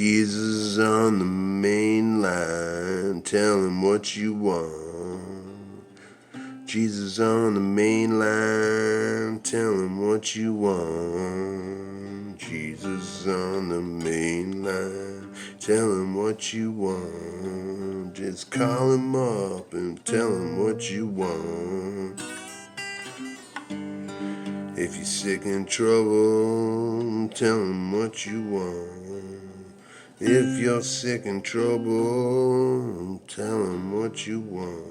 Jesus on the main line, tell him what you want. Jesus on the main line, tell him what you want. Jesus on the main line, tell him what you want. Just call him up and tell him what you want. If you're sick and trouble, tell him what you want. If you're sick and trouble, tell him what you want.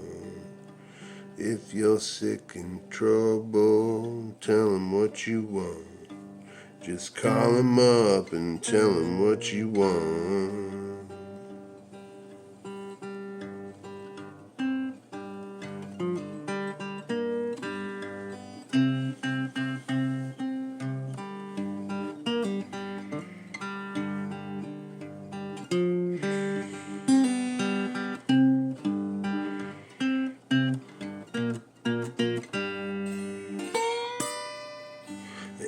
If you're sick and trouble, tell him what you want. Just call him up and tell him what you want.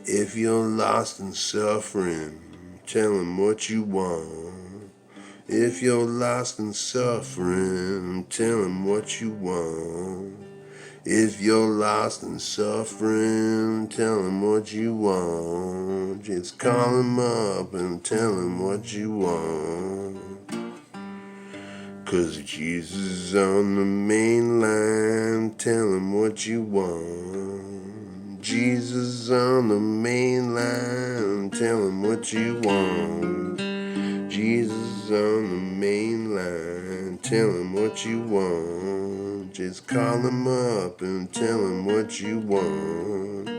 If you're lost and suffering, tell him what you want. If you're lost and suffering, tell him what you want. If you're lost and suffering, tell him what you want. Just call him up and tell him what you want. 'Cause Jesus is on the main line, tell him what you want. Jesus on the main line, tell him what you want. Jesus on the main line, tell him what you want. Just call him up and tell him what you want.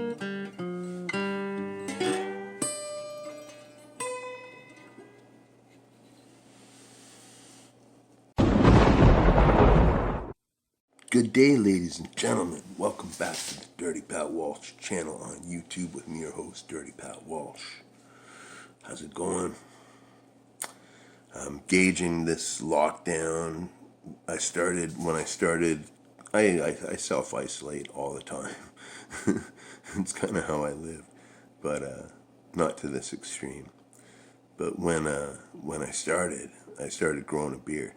Good day, ladies and gentlemen. Welcome back to the Dirty Pat Walsh channel on YouTube with me, your host, Dirty Pat Walsh. How's it going? I'm gauging this lockdown. I self-isolate all the time. It's kind of how I live, but not to this extreme. But when I started growing a beard.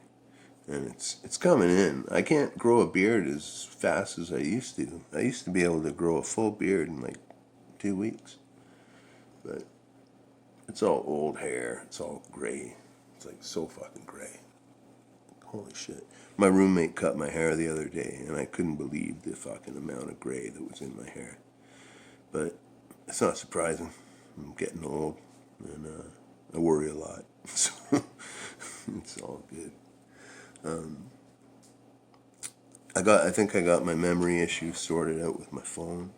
And it's coming in. I can't grow a beard as fast as I used to. I used to be able to grow a full beard in like 2 weeks. But it's all old hair. It's all gray. It's like so fucking gray. Holy shit. My roommate cut my hair the other day, and I couldn't believe the fucking amount of gray that was in my hair. But it's not surprising. I'm getting old, and I worry a lot. So it's all good. I think I got my memory issue sorted out with my phone,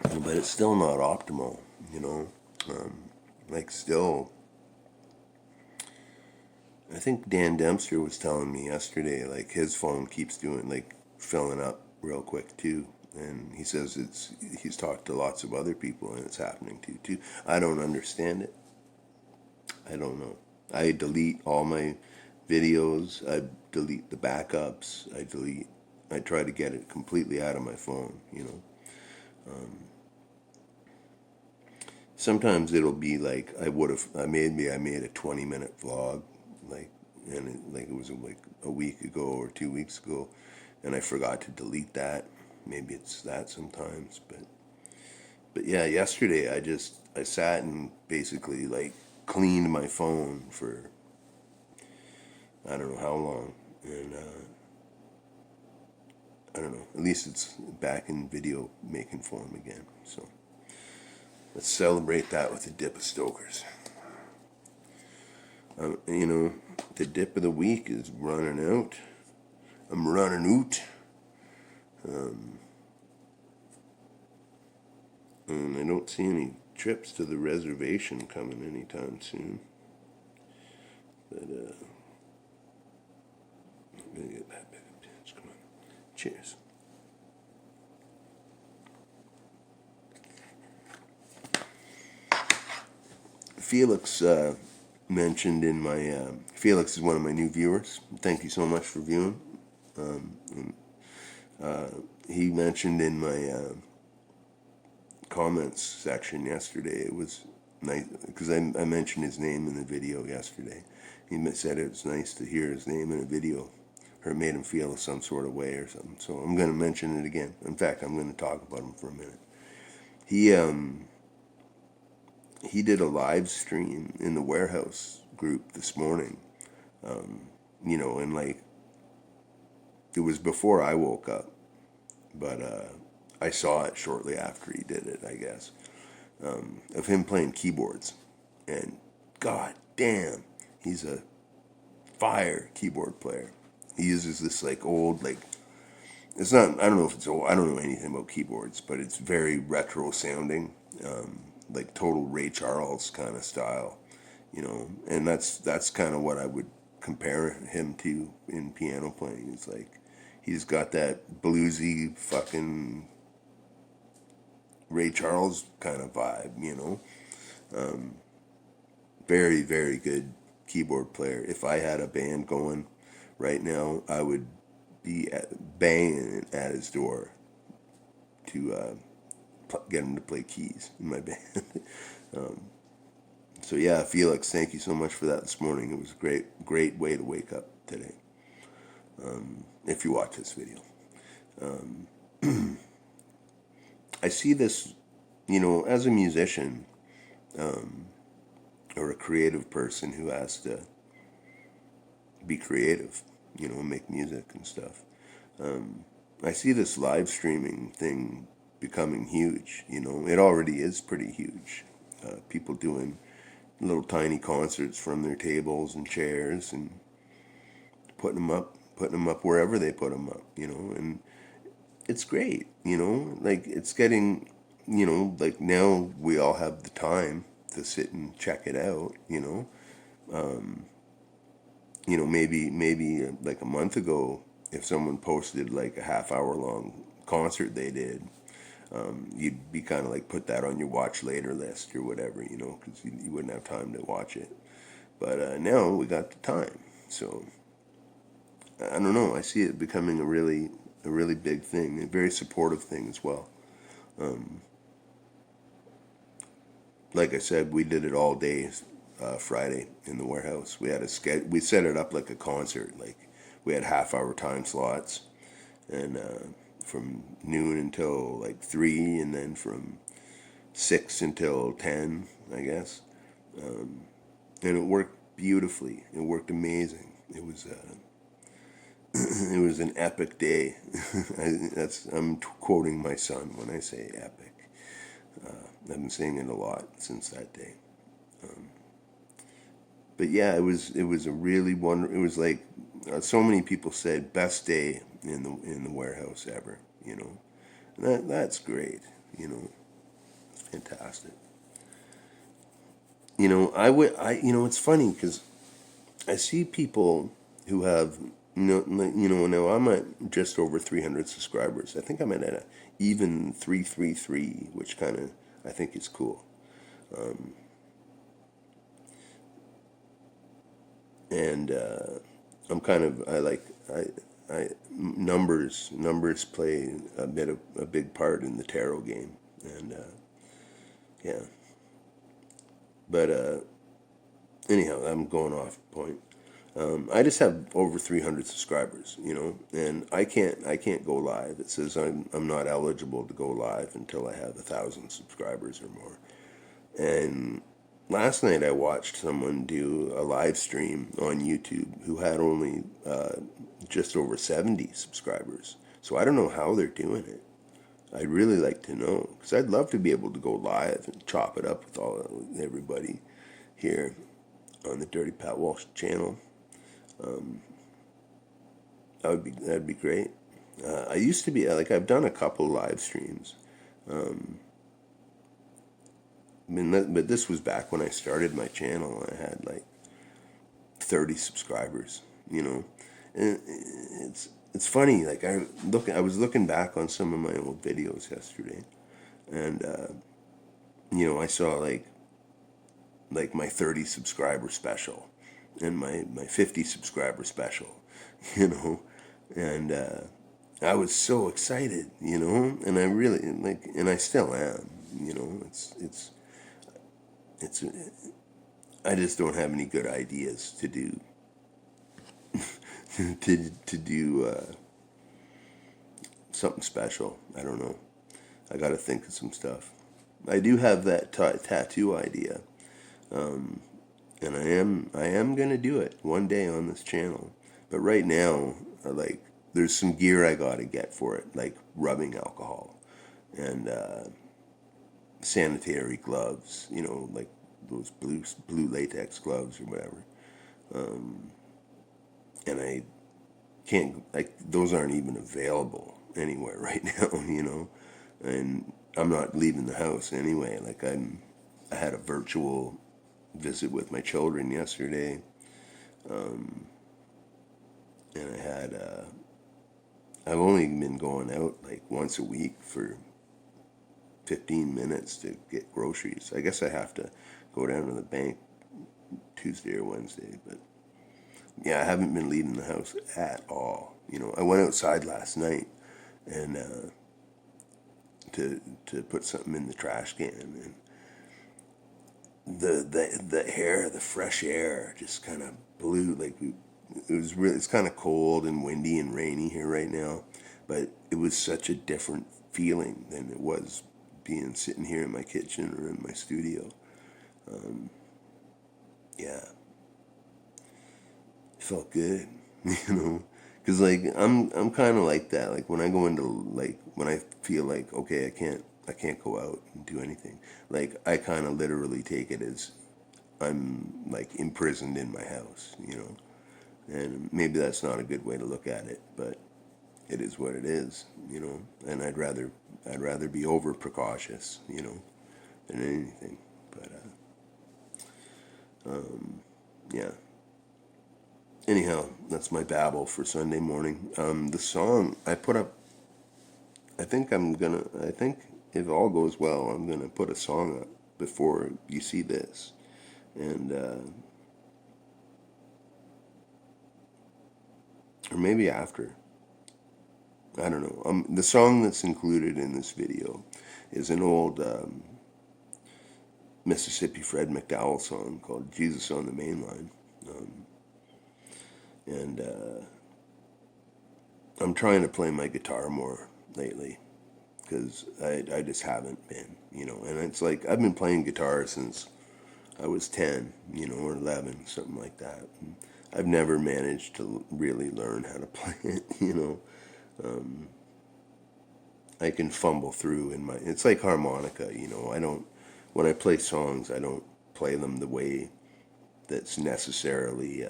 but it's still not optimal, you know. Still, I think Dan Dempster was telling me yesterday, like his phone keeps doing filling up real quick too, and he says he's talked to lots of other people and it's happening too. I don't understand it. I don't know. I delete all my videos. I delete the backups. I try to get it completely out of my phone, you know. Sometimes it'll be like I made a 20-minute vlog, it was like a week ago or 2 weeks ago, and I forgot to delete that. Maybe it's that sometimes, but yeah, yesterday I sat and basically cleaned my phone for I don't know how long, and I don't know, at least it's back in video making form again, so let's celebrate that with a dip of Stokers. You know, the dip of the week is running out. I'm running out, and I don't see any trips to the reservation coming anytime soon. But I'm gonna get that bit of pinch. Come on. Cheers. Felix mentioned in my Felix is one of my new viewers. Thank you so much for viewing. He mentioned in my comments section yesterday, it was nice, because I mentioned his name in the video yesterday. He said it was nice to hear his name in a video, or it made him feel some sort of way or something. So I'm going to mention it again. In fact, I'm going to talk about him for a minute. He he did a live stream in the warehouse group this morning. And like it was before I woke up, but I saw it shortly after he did it, I guess, of him playing keyboards. And god damn, he's a fire keyboard player. He uses this like old, like, it's not, I don't know if it's old, I don't know anything about keyboards, but it's very retro sounding, like total Ray Charles kind of style, and that's kind of what I would compare him to in piano playing. It's like he's got that bluesy fucking Ray Charles kind of vibe. Very, very good keyboard player. If I had a band going right now, I would be banging at his door to get him to play keys in my band. So yeah, Felix, thank you so much for that this morning. It was a great way to wake up today. If you watch this video, I see this, as a musician, or a creative person who has to be creative, and make music and stuff. I see this live streaming thing becoming huge. It already is pretty huge. People doing little tiny concerts from their tables and chairs and putting them up wherever they put them up. And it's great. Like it's getting, like now we all have the time to sit and check it out. Maybe like a month ago, if someone posted like a half-hour long concert they did, you'd be kind of like put that on your watch later list or whatever, because you wouldn't have time to watch it. But now we got the time, so I don't know. I see it becoming a really big thing, a very supportive thing as well. Like I said, we did it all day Friday in the warehouse. We had we set it up like a concert. Like we had half-hour time slots, and from noon until like 3, and then from 6 until 10, I guess. And it worked beautifully. It worked amazing. It was it was an epic day. I'm quoting my son when I say epic. I've been saying it a lot since that day. But yeah, it was a really wonderful. It was like so many people said best day in the warehouse ever. That's great. It's fantastic. It's funny because I see people who have now I'm at just over 300 subscribers. I think I'm at a even 333, which kind of I think is cool. And I'm kind of I numbers play a big part in the tarot game, and yeah. But anyhow, I'm going off point. I just have over 300 subscribers, and I can't go live. It says I'm not eligible to go live until I have 1,000 subscribers or more. And last night I watched someone do a live stream on YouTube who had only just over 70 subscribers. So I don't know how they're doing it. I'd really like to know, because I'd love to be able to go live and chop it up with everybody here on the Dirty Pat Walsh channel. That'd be great. I used to be like I've done a couple live streams. But this was back when I started my channel. I had like 30 subscribers. And it's funny. Like I was looking back on some of my old videos yesterday, and I saw like my 30 subscriber special and my 50 subscriber special, and I was so excited, and I really and I still am, it's it's I just don't have any good ideas to do to do something special. I don't know. I got to think of some stuff. I do have that tattoo idea, and I am gonna do it one day on this channel. But right now, there's some gear I got to get for it, like rubbing alcohol and sanitary gloves. Like those blue latex gloves or whatever. And I can't, like, those aren't even available anywhere right now. And I'm not leaving the house anyway. Like, I had a virtual visit with my children yesterday, and I've only been going out like once a week for 15 minutes to get groceries. I guess I have to go down to the bank Tuesday or Wednesday, but yeah, I haven't been leaving the house at all. I went outside last night and to put something in the trash can, and the fresh air just kind of blew. Like, it's kind of cold and windy and rainy here right now, but it was such a different feeling than it was being sitting here in my kitchen or in my studio. Yeah, it felt good, because like I'm kind of like that. Like when I go into, like, when I feel like, okay, I can't go out and do anything. Like, I kind of literally take it as I'm like imprisoned in my house. And maybe that's not a good way to look at it, but it is what it is. And I'd rather be over precautious, than anything. But yeah. Anyhow, that's my babble for Sunday morning. The song I put up, I think if all goes well, I'm gonna put a song up before you see this, and or maybe after. I don't know. The song that's included in this video is an old Mississippi Fred McDowell song called "Jesus on the Mainline," and I'm trying to play my guitar more lately because I just haven't been. And it's like I've been playing guitar since I was 10, or 11, something like that. And I've never managed to really learn how to play it. I can fumble through it's like harmonica. When I play songs, I don't play them the way that's necessarily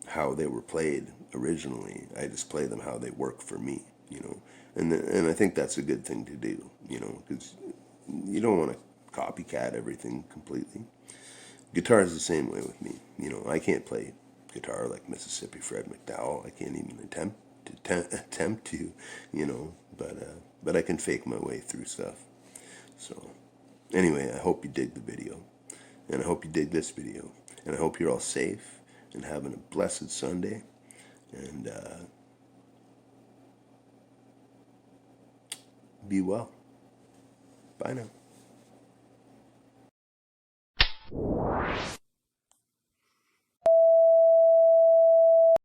how they were played originally. I just play them how they work for me. And I think that's a good thing to do. Because you don't want to copycat everything completely. Guitar is the same way with me. I can't play guitar like Mississippi Fred McDowell. I can't even attempt to. But I can fake my way through stuff. So anyway, I hope you dig the video, and I hope you dig this video, and I hope you're all safe and having a blessed Sunday. And be well. Bye now.